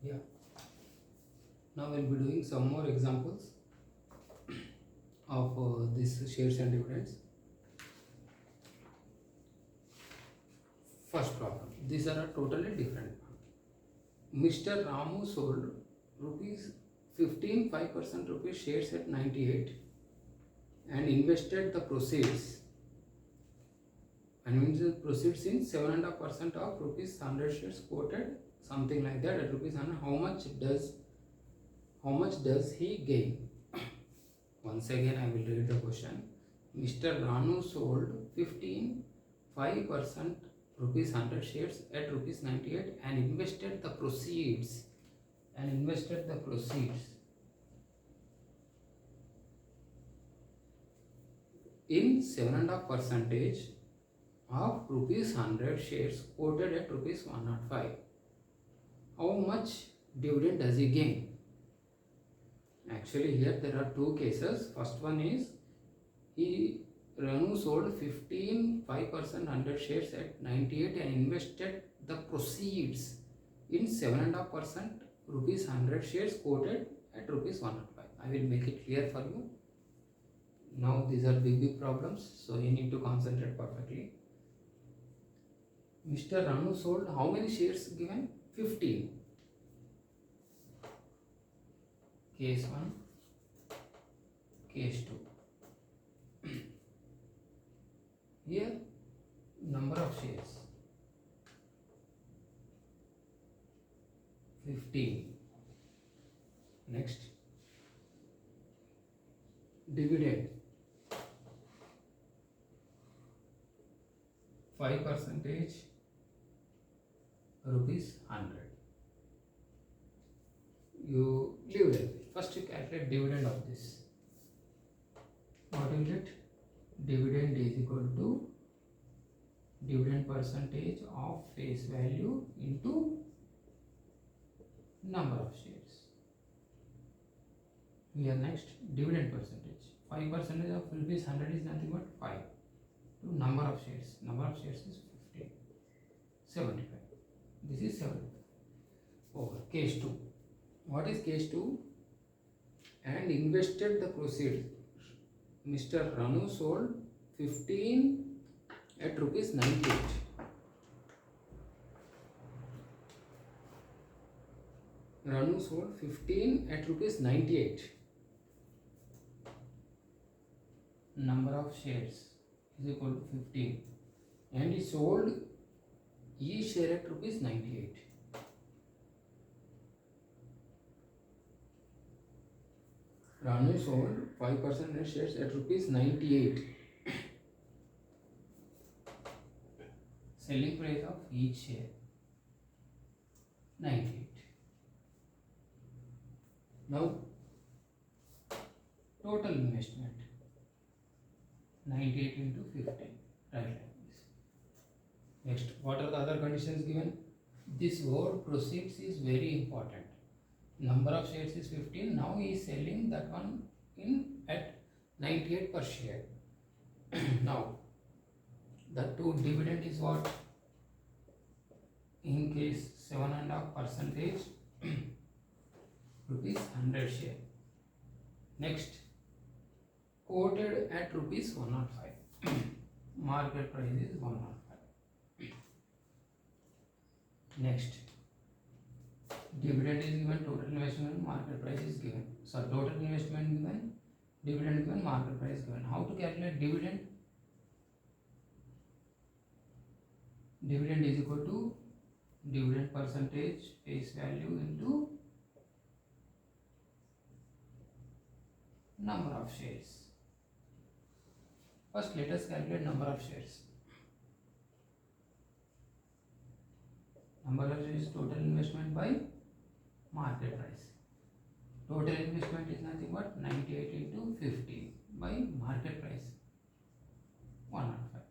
Yeah. Now we'll be doing some more examples of these shares and dividends. First problem. These are a totally different. Mr. Ramu sold rupees 15 5% rupees shares at 98 and invested the proceeds in 7.5% of rupees 100 shares quoted, something like that, at rupees 100. How much does he gain? Once again I will read the question. Mr. Ranu sold 15 5% rupees 100 shares at rupees 98 and invested the proceeds in 7.5% of rupees 100 shares quoted at rupees 105. How much dividend does he gain? Actually here there are two cases. First one is Ranu sold 15 5% 100 shares at 98 and invested the proceeds in 7.5% rupees 100 shares quoted at rupees 105. I will make it clear for you. Now these are big problems, so you need to concentrate perfectly. Mr. Ranu sold how many shares given? 15. Case 1, case 2. Here number of shares 15. Next, dividend 5% rupees 100. You leave it. First you calculate dividend of this. What will get? Dividend is equal to dividend percentage of face value into number of shares. Here next, dividend percentage. 5% of rupees 100 is nothing but 5 to number of shares. Number of shares is 15. 75. This is 75. Over case 2. What is case 2? And invested the proceeds. Mr. Ranu sold 15 at rupees 98. Ranu sold 15 at rupees 98. Number of shares is equal to 15. And he sold each share at rupees 98. Ranu sold 5% shares at rupees 98. Selling price of each share 98. Now total investment 98 into 15. Right like this. Next, what are the other conditions given? This word proceeds is very important. Number of shares is 15. Now he is selling that one at 98 per share. Now the two dividend is what? In case 7.5% rupees 100 share. Next, quoted at rupees 105. Market price is 105. Next, dividend is given, total investment, market price is given. So total investment given, dividend given, market price given. How to calculate dividend? Dividend is equal to dividend percentage face value into number of shares. First let us calculate number of shares. Number of shares is total investment by market price. Total investment is nothing but 98 into 50 by market price 105.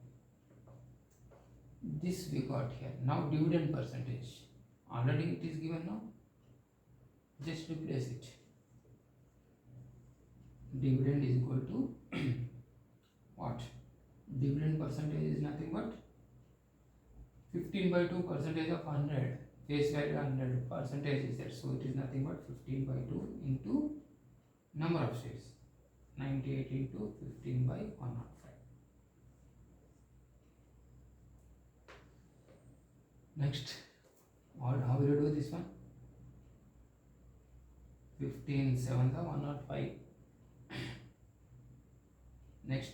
This we got here. Now dividend percentage. Already it is given now. Just replace it. Dividend is equal to what? Dividend percentage is nothing but 15 by 2 percentage of 100. face value 100 percentage is there, so it is nothing but 15 by 2 into number of shares, 98 into 15 by 105. Next, how will you do this one? 15 7 the 105. Next,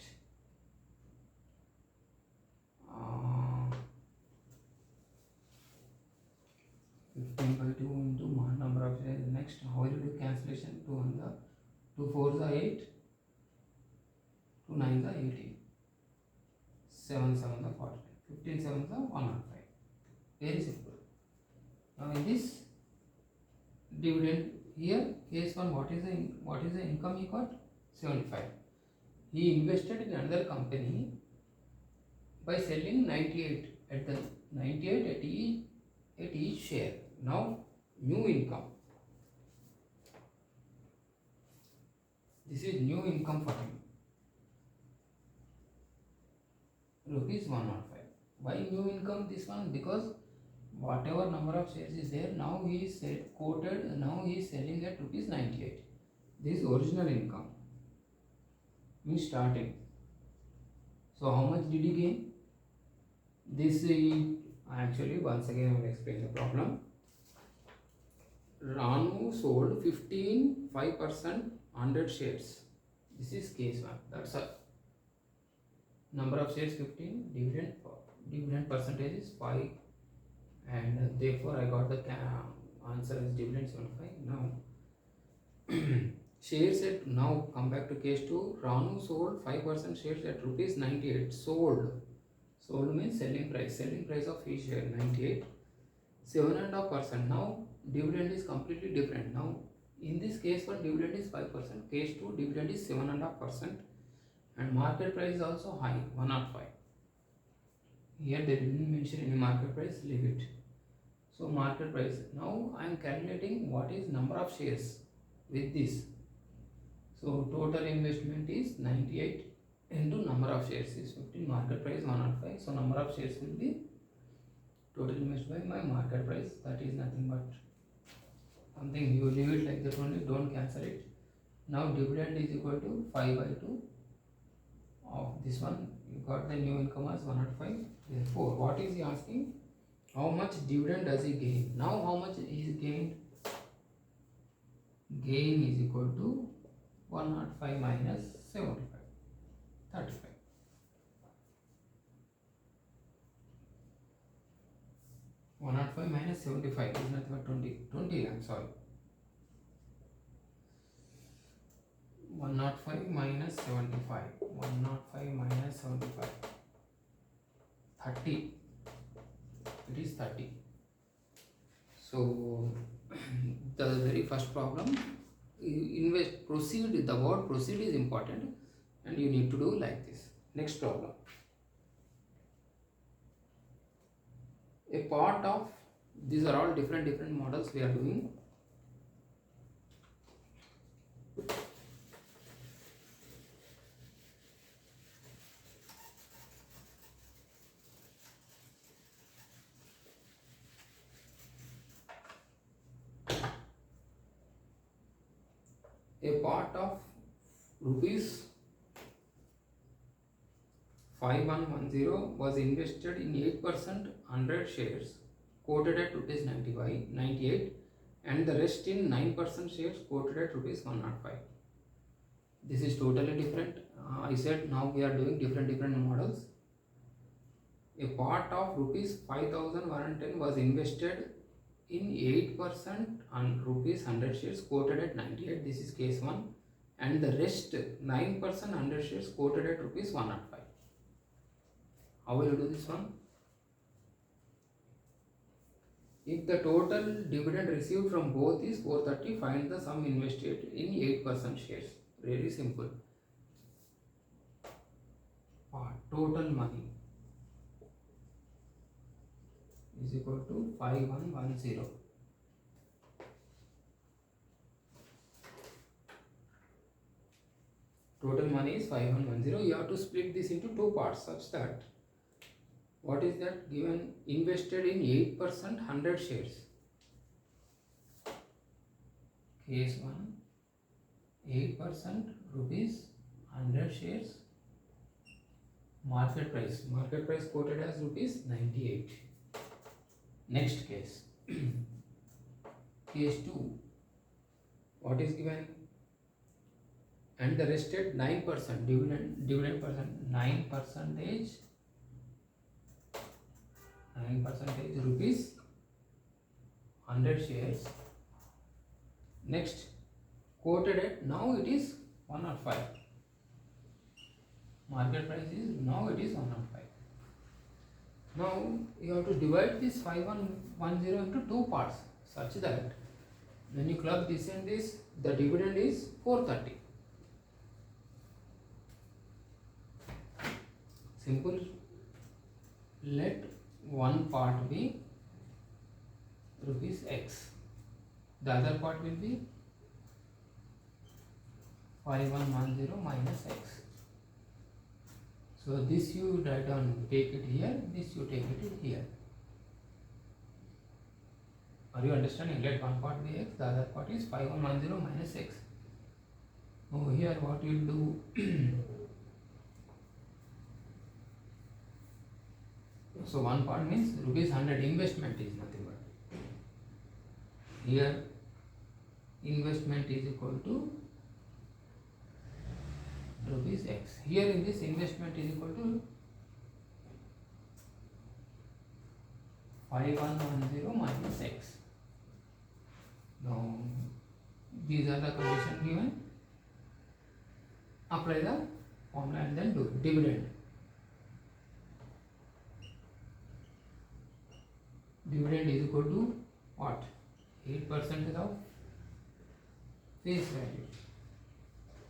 15 by 2 into number of shares. Next, how will you do cancellation? 2 on the 2 4s are 8, 2 9s are 18, 7 7 the 40, 15 7 the 105. Very simple. Now in this dividend here, case 1, what is the income he got? 75. He invested in another company by selling 98 at the 98 at each share. Now new income. This is new income for him. Rupees 105. Why new income this one? Because whatever number of shares is there, now he is quoted, now he is selling at rupees 98. This is original income, means starting. So how much did he gain? This actually, once again I will explain the problem. Ranu sold 5% 100 shares. This is case 1. That's a number of shares 15, dividend percentage is 5, and therefore I got the answer as dividend 75. Now shares at, now come back to case 2. Ranu sold 5% shares at rupees 98. Sold means selling price of each share 98, 7.5%. Now dividend is completely different. Now in this case 1, dividend is 5%, case 2, dividend is 7.5%, and market price is also high, 105. Here they didn't mention any market price, leave it. So market price, now I am calculating what is number of shares with this. So total investment is 98 into number of shares is 15, market price 105. So number of shares will be total investment by my market price, that is nothing but something, you leave it like that only, don't cancel it. Now dividend is equal to 5 by 2 of this one. You got the new income as 105. Therefore, what is he asking? How much dividend does he gain? Now how much is gained? Gain is equal to 105 minus 75, 35. 105 minus 75 is nothing but 20 I'm sorry. 105 minus 75, 105 minus 75, 30. It is 30. So the very first problem, proceed, the word proceed is important and you need to do like this. Next problem. A part of, these are all different models we are doing. A part of rupees 5110 was invested in 8% 100 shares quoted at rupees 98, and the rest in 9% shares quoted at rupees 105. This is totally different. I said now we are doing different models. A part of rupees 5110 was invested in 8% on rupees 100 shares quoted at 98. This is case 1, and the rest 9% 100 shares quoted at rupees 105. How will you do this one? If the total dividend received from both is 430, find the sum invested in 8% shares. Very simple. Total money is equal to 5110. Total money is 5110. You have to split this into two parts such that What is that given? Invested in 8% 100 shares. Case 1, 8% rupees 100 shares. Market price quoted as rupees 98. Next case. Case 2. What is given? And the rested 9% dividend percent 9% rupees 100 shares. Next, quoted at now it is 105. Market price is now it is 105. Now you have to divide this 5110 into two parts such that when you club this and this, the dividend is 430. Simple. Let one part be rupees X. The other part will be 5110 minus X. So this you write down, take it here, this you take it here. Are you understanding? Let one part be X, the other part is 5110 minus X. Over here what you will do, so one part means rupees 100 investment is nothing but. Here investment is equal to rupees X. Here in this investment is equal to 5110 minus X. Now these are the conditions given. Apply the formula and then do it. Dividend. Dividend is equal to what? 8% of face value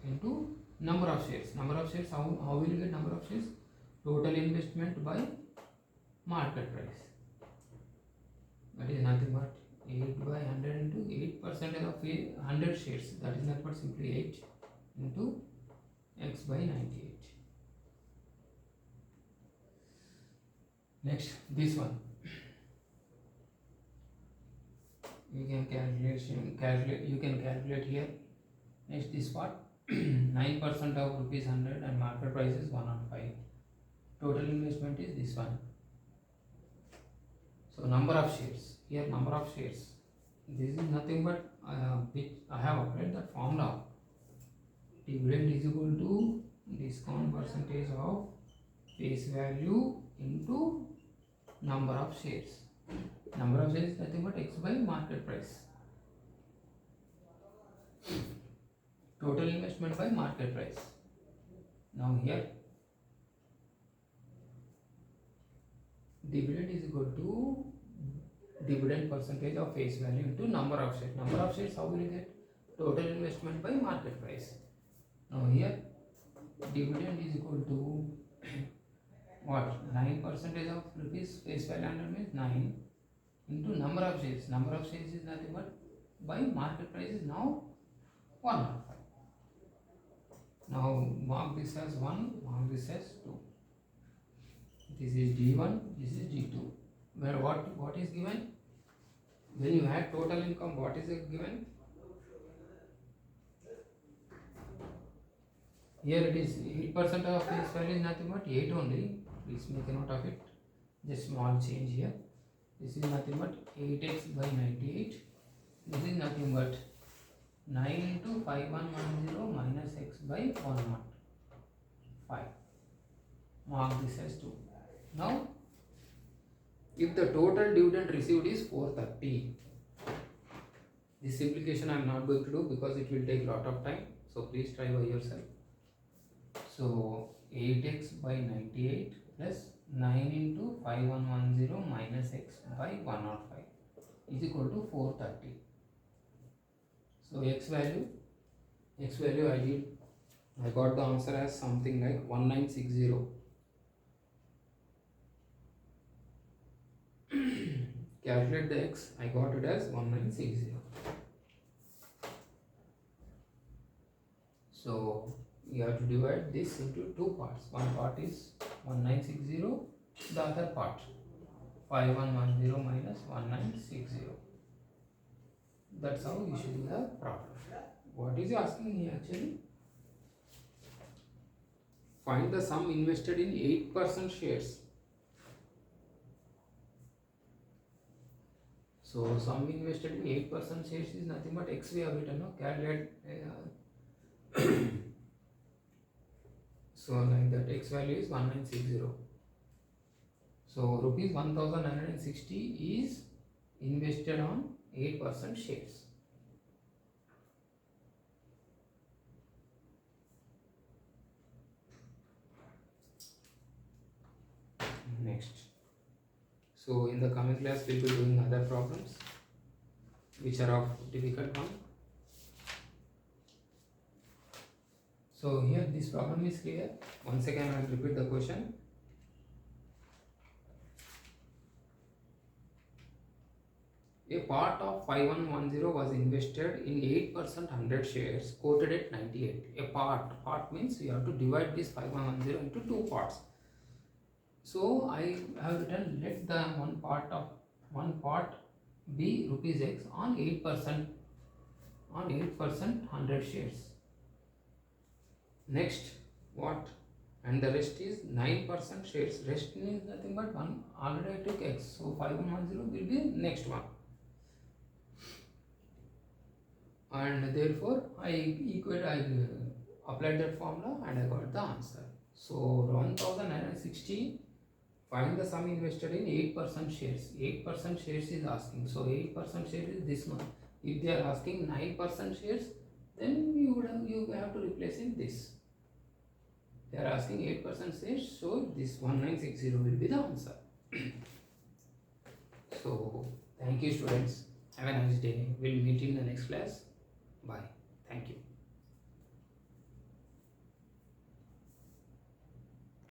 into number of shares. Number of shares, how will you get number of shares? Total investment by market price. That is nothing but 8 by 100 into 8% of 100 shares. That is nothing but simply 8 into X by 98. Next, this one. You can calculate here. Next, this part. 9% of rupees 100 and market price is 105. Total investment is this one. So number of shares. Here number of shares. This is nothing but which I have applied that formula. Dividend is equal to discount percentage of face value into number of shares. Number of shares is nothing but X by market price. Total investment by market price. Now here dividend is equal to dividend percentage of face value into number of shares. Number of shares, how will you get? Total investment by market price. Now here dividend is equal to what? 9% of rupees face value 100 means 9 into number of shares. Number of shares is nothing but by market price is now 105. Now mark this as 1, mark this as 2. This is D1, this is D2. Where what is given? When you add total income, what is it given? Here it is 8% of face value is nothing but 8 only. Please make a note of it. Just small change here. This is nothing but 8x by 98. This is nothing but 9 into 5110 minus x by 105. Mark this as 2. Now, if the total dividend received is 430, this simplification I am not going to do because it will take a lot of time. So please try by yourself. So 8x by 98 plus 9 into 5110 minus x by 105 is equal to 430. So x value I got the answer as something like 1960. Calculate the x, I got it as 1960. So you have to divide this into two parts. One part is 1960 the other part, 5110 minus 1960. That's how you should do the problem. What is he asking here actually? Find the sum invested in 8% shares. So sum invested in 8% shares is nothing but X we have written, no? Calculate. So like that, X value is 1960. So rupees 1960 is invested on 8% shares. Next. So in the coming class we will be doing other problems which are of difficult one. So here this problem is clear. Once again I will repeat the question. A part of 5110 was invested in 8% 100 shares quoted at 98. A part means you have to divide this 5110 into two parts. So I have written, let the one part be rupees X on 8% 100 shares. Next, what? And the rest is 9% shares. Rest means nothing but one. Already I took X, so 5110 will be next one. And therefore I applied that formula and I got the answer. So 1960, find the sum invested in 8% shares. 8% shares is asking, so 8% shares is this one. If they are asking 9% shares, then you have to replace in this. They are asking 8% shares, so this 1960 will be the answer. So thank you students, have a nice day. We'll meet in the next class. Bye. Thank you.